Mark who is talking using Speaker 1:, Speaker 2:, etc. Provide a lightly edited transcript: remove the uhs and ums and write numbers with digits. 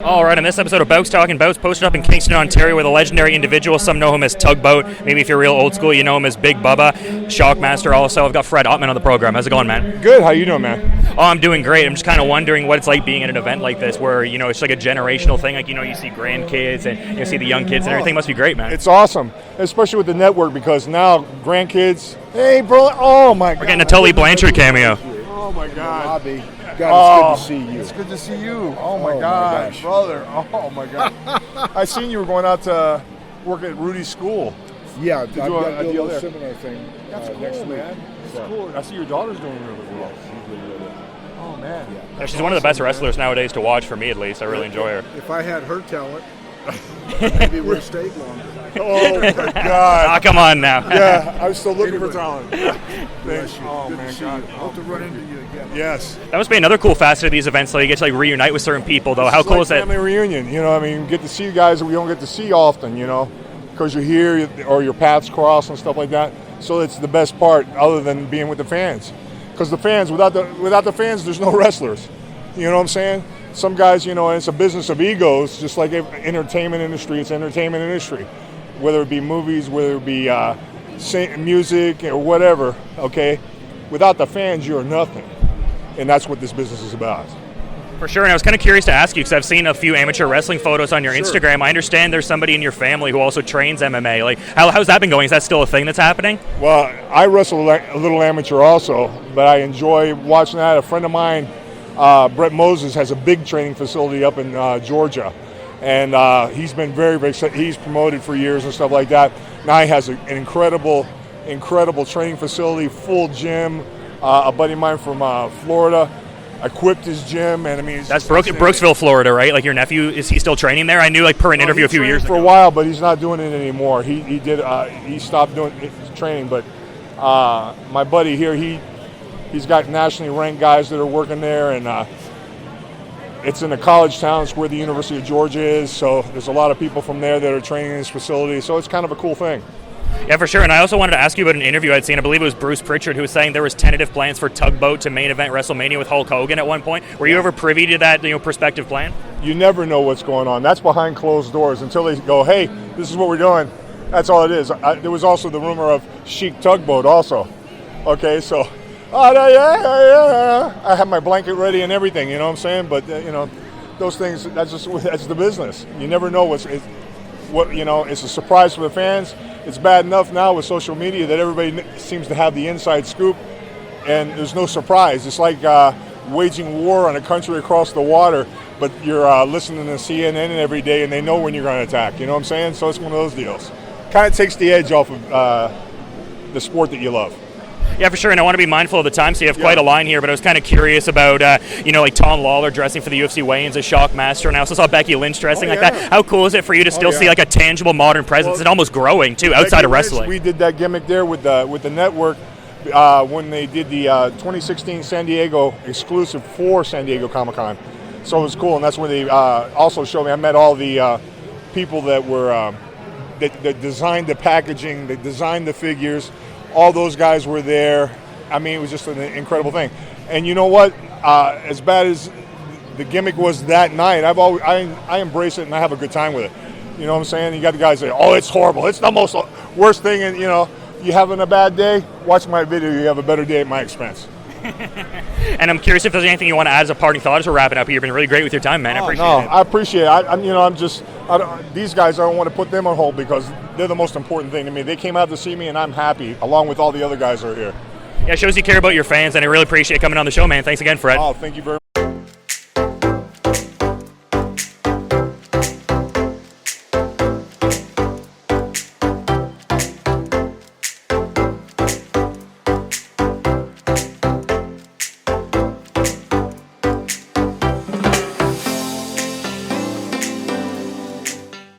Speaker 1: All right, in this episode of Bouts Talking Bouts, posted up in Kingston, Ontario, with a legendary individual. Some know him as Tugboat. Maybe if you're real old school, you know him as Big Bubba. Shockmaster also. I've got Fred Ottman on the program. How's it going, man?
Speaker 2: Good. How you doing, man?
Speaker 1: Oh, I'm doing great. I'm just kind of wondering what it's like being at an event like this where, you know, it's like a generational thing. Like, you know, you see grandkids and you see the young kids and everything. Must be great, man.
Speaker 2: It's awesome, especially with the network, because now grandkids, hey, bro, oh, my God.
Speaker 1: We're getting a Tully Blanchard cameo.
Speaker 2: Oh, my God.
Speaker 3: God, it's good to see you.
Speaker 2: It's good to see you. Oh, my God, brother. Oh, my God. I seen you were going out to work at Rudy's school.
Speaker 3: Yeah, I've
Speaker 2: do
Speaker 3: got
Speaker 2: a
Speaker 3: a
Speaker 2: deal
Speaker 3: little
Speaker 2: there.
Speaker 3: seminar thing
Speaker 2: That's cool,
Speaker 3: next week.
Speaker 2: man. That's cool. I see your daughter's doing really well. Oh, man.
Speaker 1: Yeah, she's one of the best wrestlers nowadays to watch, for me at least. I really enjoy her.
Speaker 3: If I had her talent, maybe we'd stay longer.
Speaker 2: Oh, my God.
Speaker 1: Ah, come on now.
Speaker 2: Yeah, I'm still looking
Speaker 3: Anyway.
Speaker 2: for talent.
Speaker 3: Bless you.
Speaker 2: Oh,
Speaker 3: Good
Speaker 2: man,
Speaker 3: to see
Speaker 2: God.
Speaker 3: you. Hope to run into you again.
Speaker 2: Yes.
Speaker 1: That must be another cool facet of these events, though. You get to like reunite with certain people, though. How
Speaker 2: It's
Speaker 1: cool
Speaker 2: like
Speaker 1: is that?
Speaker 2: family reunion, you know. I mean, get to see guys that we don't get to see often, you know, because you're here or your paths cross and stuff like that. So it's the best part, other than being with the fans, because the fans, without the fans, there's no wrestlers. You know what I'm saying? Some guys, you know, and it's a business of egos, just like entertainment industry. It's entertainment industry, whether it be movies, whether it be music or whatever. Okay, without the fans, you're nothing, and that's what this business is about.
Speaker 1: For sure, and I was kind of curious to ask you, because I've seen a few amateur wrestling photos on your
Speaker 2: Sure.
Speaker 1: Instagram. I understand there's somebody in your family who also trains MMA. Like, how's that been going? Is that still a thing that's happening?
Speaker 2: Well, I wrestle a little amateur also, but I enjoy watching that. A friend of mine, Brett Moses, has a big training facility up in Georgia, and he's been very, he's promoted for years and stuff like that. Now he has an incredible training facility, full gym. A buddy of mine from Florida equipped his gym, and I mean,
Speaker 1: That's Brooksville, Florida, right? Like, your nephew, is he still training there? I knew, like, per an interview a few years
Speaker 2: for
Speaker 1: ago.
Speaker 2: a while, but he's not doing it anymore. He stopped doing training, but my buddy here, he's got nationally ranked guys that are working there, and it's in a college town. It's where the University of Georgia is, so there's a lot of people from there that are training in this facility, so it's kind of a cool thing.
Speaker 1: Yeah, for sure. And I also wanted to ask you about an interview I'd seen. I believe it was Bruce Pritchard who was saying there was tentative plans for Tugboat to main event WrestleMania with Hulk Hogan at one point. Were you ever privy to that, prospective plan?
Speaker 2: You never know what's going on. That's behind closed doors until they go, hey, this is what we're doing. That's all it is. There was also the rumor of Chic Tugboat also. Okay, so, yeah. I have my blanket ready and everything, you know what I'm saying? But, those things, that's the business. You never know it's a surprise for the fans. It's bad enough now with social media that everybody seems to have the inside scoop, and there's no surprise. It's like waging war on a country across the water, but you're listening to CNN every day, and they know when you're going to attack. You know what I'm saying? So it's one of those deals. Kind of takes the edge off of the sport that you love.
Speaker 1: Yeah, for sure, and I want to be mindful of the time, so you have quite a line here, but I was kind of curious about, like Tom Lawler dressing for the UFC weigh-ins as Shockmaster, and I also saw Becky Lynch dressing like that. How cool is it for you to still see like a tangible modern presence and almost growing, too, outside of wrestling?
Speaker 2: We did that gimmick there with the network when they did the 2016 San Diego exclusive for San Diego Comic-Con. So it was cool, and that's when they also showed me. I met all the people that were that designed the packaging, that designed the figures. All those guys were there. I mean, it was just an incredible thing. And you know what? As bad as the gimmick was that night, I embrace it and I have a good time with it. You know what I'm saying? You got the guys say, "Oh, it's horrible. It's the most worst thing." And you having a bad day? Watch my video. You have a better day at my expense.
Speaker 1: And I'm curious if there's anything you want to add as a parting thought as we're wrapping up here. You've been really great with your time, man. I appreciate it.
Speaker 2: I appreciate it. These guys, I don't want to put them on hold because they're the most important thing to me. They came out to see me, and I'm happy, along with all the other guys that are here.
Speaker 1: Yeah, it shows you care about your fans, and I really appreciate coming on the show, man. Thanks again, Fred.
Speaker 2: Oh, thank you very much.